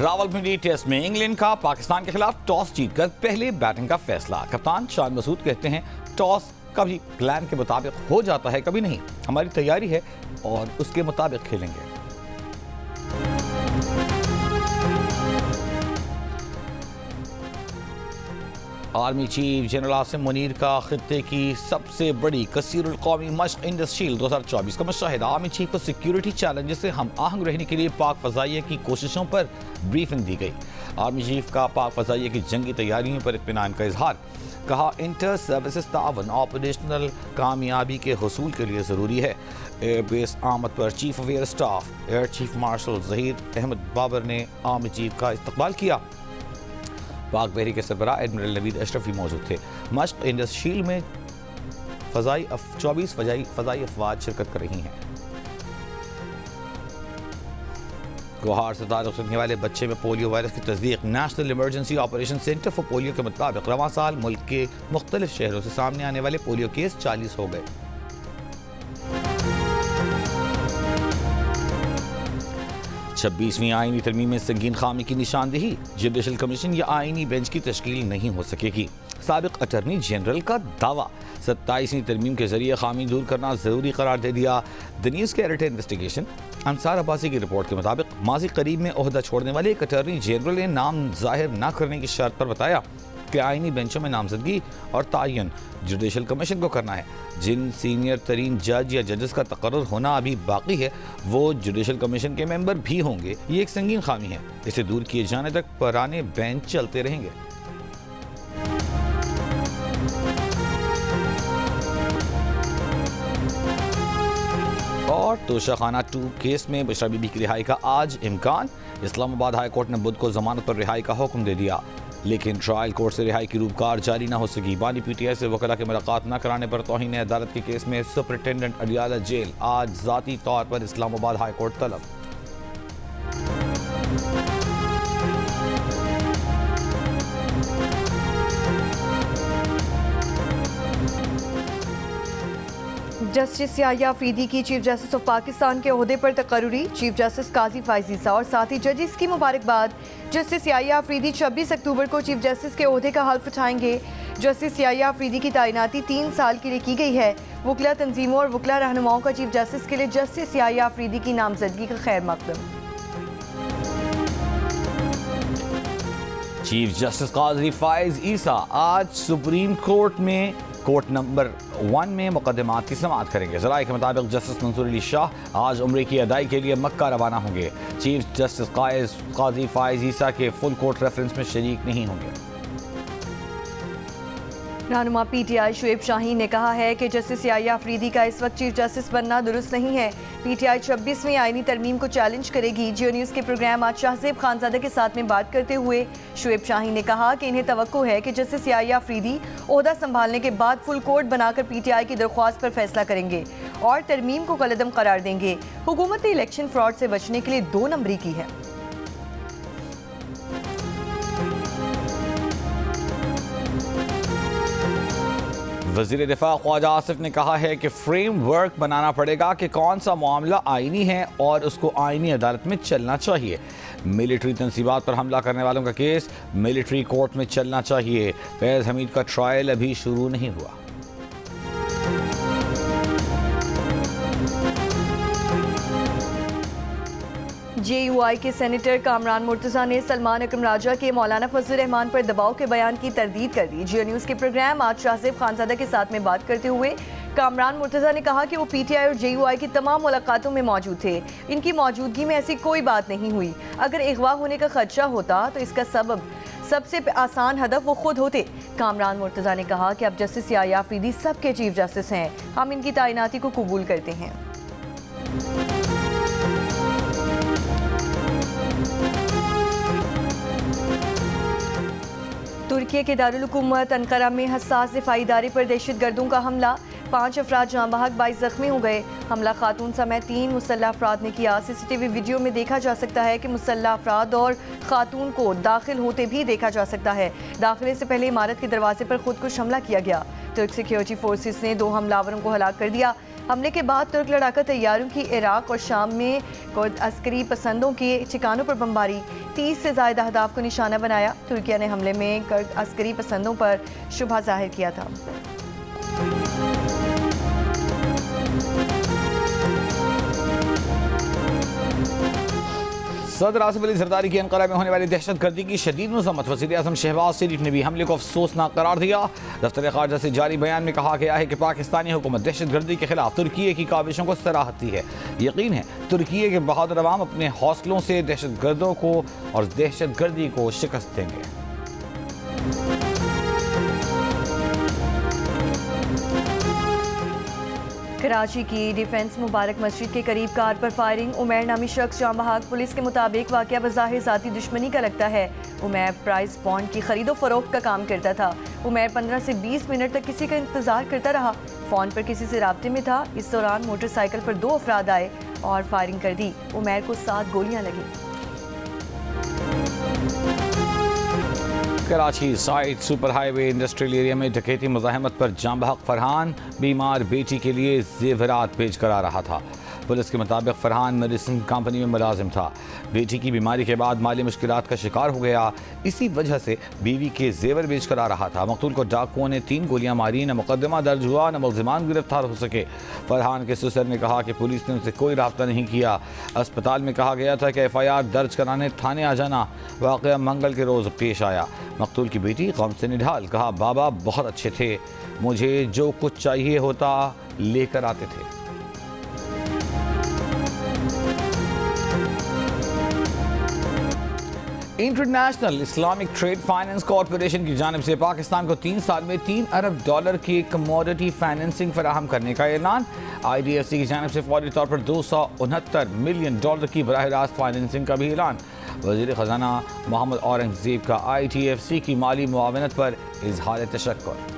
Rawalpindi test में England का पाकिस्तान के खिलाफ टॉस जीतकर पहले बैटिंग का फैसला। कप्तान शान मसूद कहते हैं टॉस कभी प्लान के मुताबिक हो जाता है, कभी नहीं। हमारी तैयारी है और उसके मुताबिक खेलेंगे। Army chief general Asim Munir का खित्ते की सबसे बड़ी कसीरुल कौमी मश्क इंडस शील्ड 2024 का मुशाहिदा। आर्मी चीफ को सिक्योरिटी चैलेंजेस से हम आहंग रहने के लिए पाक फजाइया की कोशिशों पर ब्रीफिंग दी गई। आर्मी चीफ का पाक फजाइया की जंगी तैयारियों पर इत्मीनान का इजहार। कहा इंटर सर्विसेज तावन ऑपरेशनल कामयाबी के हुसूल के लिए ज़रूरी है। एयरबेस आमद पर chief of air staff air chief marshal Zaheer Ahmed Babar ने आर्मी चीफ का इस्तकबाल किया। पाक बहरी के सरबराह एडमिरल नवीद अशरफ भी मौजूद थे। मश्क इंडस शील्ड में 24 फ़ज़ाई अफवाज शिरकत कर रही हैं। गुहार से ताल्लुक़ रखने वाले बच्चे में पोलियो वायरस की तस्दीक। National emergency operation centre for polio के मुताबिक रवां साल मुल्क के मुख्तलिफ शहरों से सामने आने वाले पोलियो केस 40 हो गए। 26वीं आईनी तरमीम में संगीन खामी की निशानदेही। जुडिशल कमीशन या आईनी बेंच की तश्कील नहीं हो सकेगी। साबिक अटर्नी जनरल का दावा। 27वीं तरमीम के जरिए खामी दूर करना जरूरी करार दे दिया। The news carat investigation. Ansar Abbasi की रिपोर्ट के मुताबिक माजी करीब में ओहदा छोड़ने वाले एक अटर्नी जनरल ने नाम जाहिर न करने की शर्त पर बताया कि आईनी बेंचों में नामजदगी और तयन जुडिशल कमीशन को करना है। जिन सीनियर तरीन जज या जजेस का तकर्रुर होना अभी बाकी है वो जुडिशल कमीशन के मेंबर भी होंगे। ये एक संगीन खामी है। इसे दूर किए जाने तक पुराने बेंच चलते रहेंगे। और तोशाखाना 2 केस में बुशरा बीबी की रिहाई का आज इम्कान। इस्लामाबाद हाई कोर्ट ने बुध को जमानत पर रिहाई का हुक्म दे दिया, लेकिन ट्रायल कोर्ट से रिहाई की रूपकार जारी न हो सकी। बानी पीटीआई से वकला के मुलाकात न कराने पर तौहीन अदालत के केस में सुपरिटेंडेंट अडियाला जेल। आज जाती तौर पर इस्लामाबाद हाई कोर्ट तलब। जस्टिस याह्या अफरीदी की चीफ जस्टिस ऑफ पाकिस्तान के ओहदे पर तकर्रुरी। चीफ जस्टिस काजी फाइज ईसा और साथी जजेस की मुबारकबाद। जस्टिस याह्या अफरीदी 26 अक्टूबर को चीफ जस्टिस के ओहदे का हल्फ उठाएंगे। जस्टिस याह्या अफरीदी की तैनाती 3 साल के लिए की गई है। वकला तंजीमों और वकला रहनुमाओं का चीफ जस्टिस के लिए जस्टिस याह्या अफरीदी की नामजदगी का खैर मकदम। चीफ जस्टिस काजी फाइज ईसा आज सुप्रीम कोर्ट में कोर्ट नंबर 1 में मुकदमात की समाअत करेंगे। ज़राए के मुताबिक जस्टिस मंसूर अली शाह आज उम्रे की अदाई के लिए मक्का रवाना होंगे। चीफ जस्टिस काजी फाइज ईसा के फुल कोर्ट रेफरेंस में शरीक नहीं होंगे। रहनुमा पीटीआई शुएब शाहीन ने कहा है कि जस्टिस याह्या अफरीदी का इस वक्त चीफ जस्टिस बनना दुरुस्त नहीं है। पीटीआई 26वीं आईनी तरमीम को चैलेंज करेगी। जियो न्यूज़ के प्रोग्राम आज शाहजेब खानजादा के साथ में बात करते हुए शुएब शाहीन ने कहा कि इन्हें तवक्को है कि जस्टिस याह्या अफरीदी ओहदा संभालने के बाद फुल कोर्ट बनाकर पीटीआई की दरख्वास्त पर फैसला करेंगे और तरमीम को कलअदम करार देंगे। हुकूमत ने इलेक्शन फ्रॉड से बचने के लिए 2 नंबरी की है। वज़ीर दिफा ख्वाजा आसिफ ने कहा है कि फ्रेमवर्क बनाना पड़ेगा कि कौन सा मामला आईनी है और उसको आईनी अदालत में चलना चाहिए। मिलिट्री तनसीबात पर हमला करने वालों का केस मिलिट्री कोर्ट में चलना चाहिए। फैज़ हमीद का ट्रायल अभी शुरू नहीं हुआ। JUI के सेनेटर कामरान मुर्तज़ा ने सलमान अकरम राजा के मौलाना फजल रहमान पर दबाव के बयान की तरदीद कर दी। जियो न्यूज़ के प्रोग्राम आज शाहजेब खानजादा के साथ में बात करते हुए कामरान मुर्तज़ा ने कहा कि वो पीटीआई और JUI की तमाम मुलाकातों में मौजूद थे। इनकी मौजूदगी में ऐसी कोई बात नहीं हुई। अगर अगवा होने का खदशा होता तो इसका सबसे आसान हदफ वो खुद होते। कामरान मुर्तज़ा ने कहा कि अब जस्टिस याह्या अफरीदी सबके चीफ जस्टिस हैं। हम इनकी तैनाती को कबूल करते हैं। तुर्की के दारुल हुकूमत अंकारा में हसास दिफाई इदारे पर दहशतगर्दों का हमला। 5 अफराद जाँ बहक 22 जख्मी हो गए। हमला खातून समेत 3 मुसल्लह अफराद ने किया। CCTV वीडियो में देखा जा सकता है कि मुसल्लह अफराद और खातून को दाखिल होते भी देखा जा सकता है। दाखिले से पहले इमारत के दरवाजे पर खुदकुश हमला किया गया। तुर्क सिक्योरिटी फोर्सेस ने 2 हमलावरों को हलाक कर दिया। हमले के बाद तुर्क लड़ाका तैयारों की इराक और शाम में कुर्द अस्करी पसंदों के ठिकानों पर बमबारी, 30 से ज़ायद अहदाफ को निशाना बनाया। तुर्किया ने हमले में कुर्द अस्करी पसंदों पर शुबहा जाहिर किया था। सदर आसिफ अली जरदारी की अनकारा में होने वाली दहशतगर्दी की शदीद मजम्मत। वज़ीर आज़म शहबाज शरीफ ने भी हमले को अफसोसनाक करार दिया। दफ्तर खारजा से जारी बयान में कहा गया है कि पाकिस्तानी हुकूमत दहशतगर्दी के खिलाफ तुर्की की काविशों को सराहती है। यकीन है तुर्की के बहादुर अवाम अपने हौसलों से दहशतगर्दों को और दहशतगर्दी को शिकस्त देंगे। कराची की डिफेंस मुबारक मस्जिद के करीब कार पर फायरिंग, उमैर नामी शख्स जाँ बहक। पुलिस के मुताबिक वाकया बज़ाहिर ज़ाती दुश्मनी का लगता है। उमैर प्राइस बॉन्ड की खरीदो फरोख्त का काम करता था। उमैर 15 से 20 मिनट तक किसी का इंतजार करता रहा। फ़ोन पर किसी से राब्ते में था। इस दौरान मोटरसाइकिल पर 2 अफराद आए और फायरिंग कर दी। उमैर को 7 गोलियां लगी। Karachi side super highway industrial area में डकैती मुज़ाहमत पर जाँ बहक फरहान बीमार बेटी के लिए जेवरात बेच कर आ रहा था। पुलिस के मुताबिक फरहान मेडिसिन कंपनी में मुलाजिम था। बेटी की बीमारी के बाद माली मुश्किलात का शिकार हो गया। इसी वजह से बीवी के जेवर बेच कर आ रहा था। मकतूल को डाकुओं ने 3 गोलियां मारी। न मुकदमा दर्ज हुआ, न मुल्जिमान गिरफ्तार हो सके। फरहान के ससुर ने कहा कि पुलिस ने उनसे कोई रब्ता नहीं किया। अस्पताल में कहा गया था कि FIR दर्ज कराने थाने आ जाना। वाक़या मंगल के रोज़ पेश आया। मकतूल की बेटी गम से निढाल, कहा बाबा बहुत अच्छे थे, मुझे जो कुछ चाहिए होता लेकर आते थे। International Islamic trade finance corporation की जानिब से पाकिस्तान को 3 साल में $3 अरब की कमोडिटी फाइनेंसिंग फराहम करने का ऐलान। IDFC की जानिब से फौरी तौर पर $269 मिलियन की बराह रास्त फाइनेंसिंग का भी ऐलान। वज़ीर ख़जाना मोहम्मद औरंगज़ेब का ITFC की माली मुआवनत पर इजहार तशक्कुर।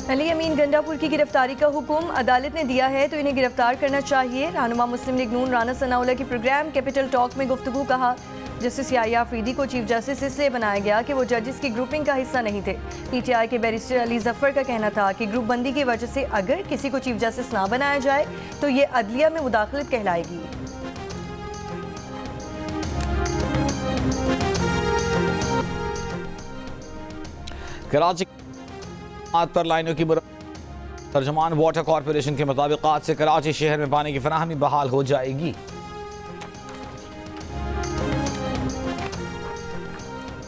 अली अमीन गंडापुर की गिरफ्तारी का हुक्म अदालत ने दिया है तो इन्हें गिरफ्तार करना चाहिए। रहनुमा मुस्लिम लीग नून राना सनाउल्लाह की प्रोग्राम कैपिटल टॉक में गुफ्तगू। कहा जस्टिस याह्या अफरीदी को चीफ जस्टिस इसलिए बनाया गया कि वो जजेस की ग्रुपिंग का हिस्सा नहीं थे। PTI के बैरिस्टर अली जफर का कहना था कि ग्रुप बंदी की वजह से अगर किसी को चीफ जस्टिस ना बनाया जाए तो ये अदलिया में मुदाखलत कहलाएगी। कराची पर लाइनों की तर्जुमान वाटर कॉरपोरेशन के मुताबिक आज से कराची शहर में पानी की फराहमी बहाल हो जाएगी।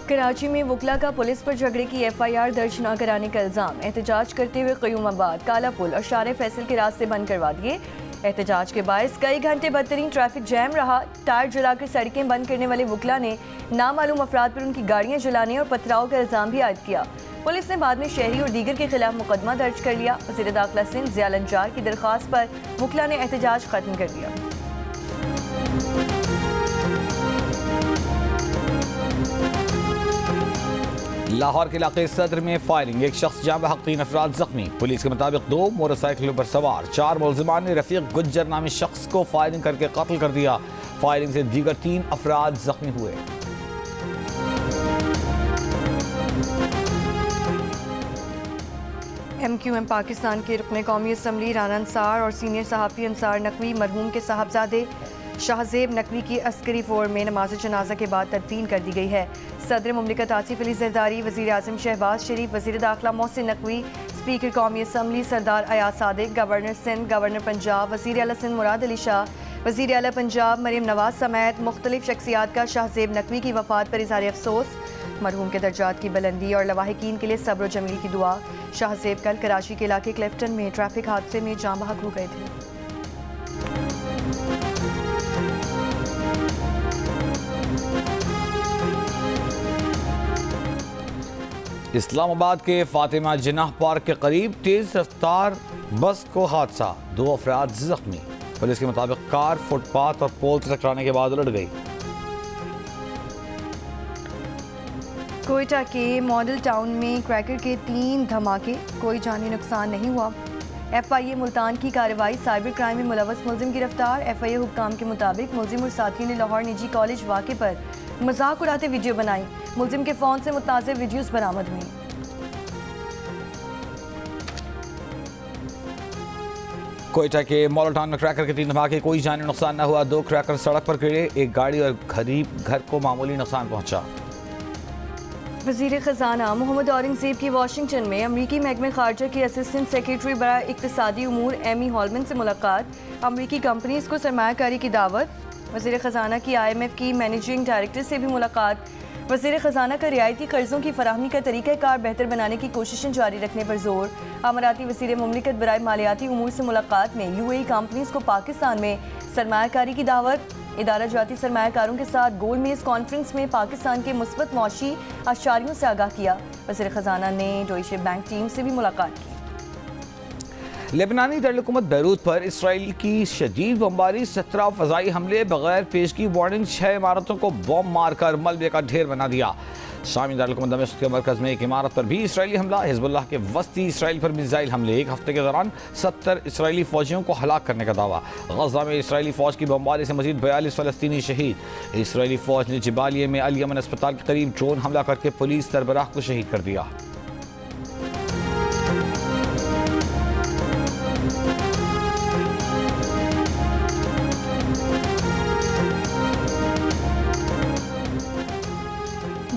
कराची में वकला का पुलिस पर झगड़े की FIR दर्ज न कराने का इल्जाम। एहतजाज करते हुए क़यूमाबाद, काला पुल और शारे फैसल के रास्ते बंद करवा दिए। एहतजाज के बायस कई घंटे बदतरीन ट्रैफिक जैम रहा। टायर जलाकर सड़कें बंद करने वाले वकला ने नामालूम अफराद पर उनकी गाड़ियां जलाने और पथराव का इल्जाम भी आयद किया। पुलिस ने बाद में शहरी और दीगर के खिलाफ मुकदमा दर्ज कर लिया। वज़ीर दाखिला सिंध ज़िया लंजार की दरख्वास्त पर वकला ने एहतजाज खत्म कर दिया। लाहौर के इलाके सदर में फायरिंग, 1 शख्स जाँ बहक, 3 अफराद जख्मी। पुलिस के मुताबिक 2 मोटरसाइकिलों पर सवार 4 मुल्जिमान ने रफीक गुज्जर नामी शख्स को फायरिंग करके कत्ल कर दिया। फायरिंग से दीगर 3 अफराद जख्मी हुए। MQM पाकिस्तान के रुकन कौमी असम्बली राना अंसार और सीनियर सहाफ़ी अंसार नकवी मरहूम के साहबजादे शाहजेब नकवी की अस्करी फोर में नमाज जनाजा के बाद तदफीन कर दी गई है। सदर मुमलिकत आसिफ अली जरदारी, वज़ीर आज़म शहबाज शरीफ, वज़ीर दाखिला मोहसिन नकवी, स्पीकर कौमी असम्बली सरदार अयाज सादिक, गवर्नर सिंध, गवर्नर पंजाब, वज़ीर आला सिंध मुराद अली शाह, वज़ीर आला पंजाब मरीम नवाज समेत मुख्तलिफ शख्सियात का शाहजेब नकवी की वफ़ात पर इज़हार अफसोस। मरहूम के दर्जात की बुलंदी और लवाहिकीन के लिए सब्र व जमील की दुआ। शाहजेब कल कराची के इलाके क्लिफ्टन में ट्रैफिक हादसे में जाँ बहक हो गए थे। इस्लामाबाद के फातिमा जिन्नाह पार्क के करीब तेज रफ्तार बस को हादसा, 2 अफराद जख्मी। पुलिस के मुताबिक कार फुटपाथ और पोल से टकराने के बाद उलट गई। कोयटा के मॉडल टाउन में क्रैकर के 3 धमाके, कोई जानी नुकसान नहीं हुआ। FIA मुल्तान की कार्रवाई, साइबर क्राइम में मुलव्वस मुलजिम गिरफ्तार। FIA हुक्काम के मुताबिक मुलजिम और साथियों ने लाहौर निजी कॉलेज वाक़े पर मजाक उड़ाते वीडियो बनाई। मुलजिम के फ़ोन से मुतनाज़िर वीडियोज़ बरामद हुई। कोयटा के मोलाटाउन में क्रैकर के 3 धमाके, कोई जानी नुकसान न हुआ। 2 क्रैकर सड़क पर गिरे, एक गाड़ी और गरीब घर को मामूली नुकसान पहुंचा। वज़ीर ख़ज़ाना मोहम्मद औरंगज़ेब की वाशिंगटन में अमरीकी महकमे ख़ारजा के असिस्टेंट सेक्रेटरी बराए इक़्तिसादी उमूर एमी हॉलमन से मुलाकात, अमरीकी कंपनीज़ को सरमायाकारी की दावत। वज़ीर ख़ज़ाना की IMF की मैनेजिंग डायरेक्टर से भी मुलाकात। वज़ीर ख़ज़ाना का रियायती कर्ज़ों की फराहमी का तरीक़ाकार बेहतर बनाने की कोशिशें जारी रखने पर जोर। अमराती वज़ीर मुमलिकत बराए मालियाती उमूर से मुलाकात में UAE कंपनीज़ को पाकिस्तान में सरमायाकारी की दावत। इदारा जाती सरमायाकारों के साथ गोल मेज़ कॉन्फ्रेंस में पाकिस्तान के मुस्बत मौशी आशारियों से आगाह किया। वज़ीर ख़ज़ाना ने डॉइशे बैंक टीम से भी मुलाकात की। लेबनानी दारुल-हुकूमत बैरूत पर इसराइल की शदीद बमबारी, 17 फ़ज़ाई हमले, बगैर पेशगी वार्निंग 6 इमारतों को बम मारकर मलबे का ढेर बना दिया। शामी दारुल-हुकूमत दमिश्क के मरकज़ में एक इमारत पर भी इसराइली हमला। हिज़्बुल्लाह के वस्ती इसराइल पर मिसाइल हमले, एक हफ्ते के दौरान 70 इसराइली फ़ौजियों को हलाक करने का दावा। गज़ा में इसराइली फ़ौज की बमबारी से मज़ीद 42 फ़लस्तीनी शहीद। इसराइली फ़ौज ने जिबालिया में अल यमन अस्पताल के करीब ड्रोन हमला करके पुलिस सरबराह को शहीद कर दिया।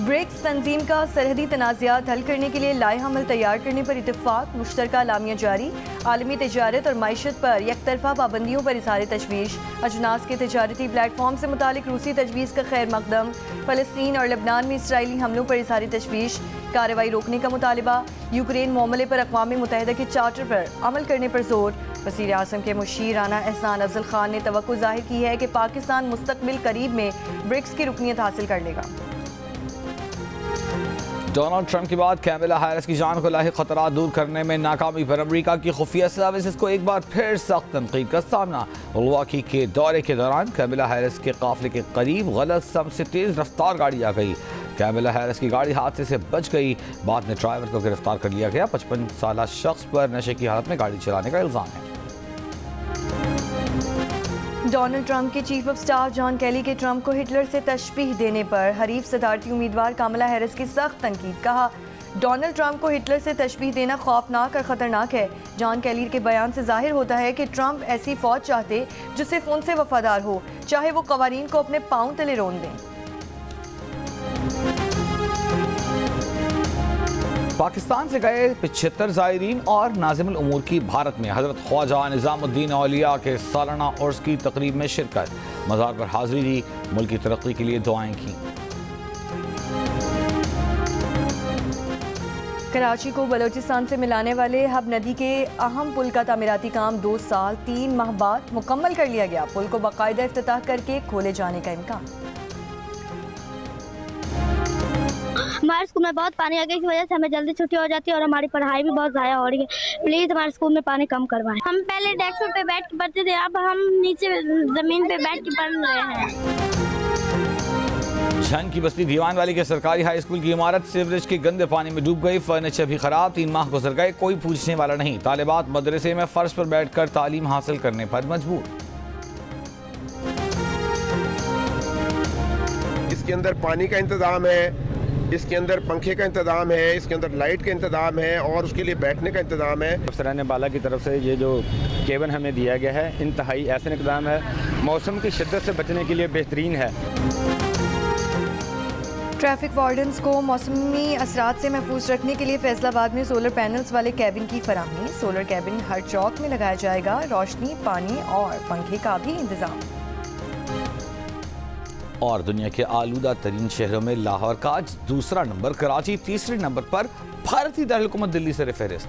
ब्रिक्स तंजीम का सरहदी तनाज़ात हल करने के लिए लाए हमल तैयार करने पर इत्तेफाक, मुश्तरका लामिया जारी। आलमी तजारत और मईशत पर यकतरफा पाबंदियों पर इज़हार तशवीश। अजनास के तजारती प्लेटफॉर्म से मुतालिक रूसी तजवीज़ का खैर मकदम। फ़लस्तीन और लबनान में इसराइली हमलों पर इज़हार तशवीश, कार्रवाई रोकने का मुतालबा। यूक्रेन मामले पर अक़वाम मुत्तहिदा के चार्टर पर अमल करने पर जोर। वज़ीर आज़म के मुशीर राना एहसान अफजल खान ने तवक्को ज़ाहिर की है कि पाकिस्तान मुस्तक़बिल करीब में ब्रिक्स की रुकनीत हासिल कर लेगा। डोनाल्ड ट्रंप के बाद कैमला हैरिस की जान को लाहिक खतरात दूर करने में नाकामी पर अमरीका की खुफिया सर्विसेज को एक बार फिर सख्त तनकीद का सामना। मिल्वॉकी के दौरे के दौरान कैमला हैरिस के काफिले के करीब गलत सम से तेज रफ्तार गाड़ी आ गई। कैमला हैरिस की गाड़ी हादसे से बच गई। बाद में ड्राइवर को गिरफ्तार कर लिया गया। 55 साला शख्स पर नशे की हालत में गाड़ी चलाने का इल्जाम है। डोनाल्ड ट्रंप के चीफ ऑफ स्टाफ जॉन कैली के ट्रंप को हिटलर से तशबीह देने पर हरीफ सदारती उम्मीदवार कामला हैरिस की सख्त तनकीद। कहा, डोनाल्ड ट्रंप को हिटलर से तशबीह देना खौफनाक और ख़तरनाक है। जॉन कैली के बयान से जाहिर होता है कि ट्रंप ऐसी फौज चाहते जो सिर्फ उनसे वफादार हो, चाहे वो कवानीन को अपने पाँव तले रोन दें। पाकिस्तान से गए 75 ज़ायरीन और नाज़िमुल उमूर की भारत में हज़रत ख्वाजा निज़ामुद्दीन औलिया के सालाना उर्स की तकरीब में शिरकत। मज़ार पर हाज़िरी दी, मुल्क की तरक्की के लिए दुआएं की। कराची को बलोचिस्तान से मिलाने वाले हब नदी के अहम पुल का तामीराती काम 2 साल 3 माह बाद मुकम्मल कर लिया गया। पुल को बाकायदा इफ्तिताह करके खोले जाने का इम्कान। हमारे स्कूल में बहुत पानी आ गया, की वजह से हमें जल्दी छुट्टी हो जाती है और हमारी पढ़ाई भी बहुत ज़ाया हो रही है। प्लीज़ हमारे स्कूल में पानी कम करवाएं। हम पहले डेस्क पे बैठ के पढ़ते थे, अब हम नीचे ज़मीन पे बैठ के पढ़ रहे हैं। झंग की बस्ती दीवान वाली के सरकारी हाई स्कूल की इमारत सीवरेज के गंदे पानी में डूब गई। फर्नीचर भी खराब। 3 माह गुजर गए, कोई पूछने वाला नहीं। तालिबात मदरसे में फर्श पर बैठकर तालीम हासिल करने पर मजबूर। इसके अंदर पानी का इंतजाम है, इसके अंदर पंखे का इंतजाम है, इसके अंदर लाइट का इंतजाम है और उसके लिए बैठने का इंतजाम है। अफसरान बाला की तरफ से ये जो केबिन हमें दिया गया है, इंतहाई ऐसा इंतजाम है, मौसम की शिद्दत से बचने के लिए बेहतरीन है। ट्रैफिक वार्डन्स को मौसमी असरात से महफूज रखने के लिए फैसलाबाद में सोलर पैनल्स वाले कैबिन की फराहमी। सोलर कैबिन हर चौक में लगाया जाएगा। रोशनी, पानी और पंखे का भी इंतजाम। और दुनिया के आलूदा तरीन शहरों में लाहौर का आज दूसरा नंबर, कराची तीसरे नंबर पर, भारतीय दारुल हुकूमत दिल्ली से फहरिस्त।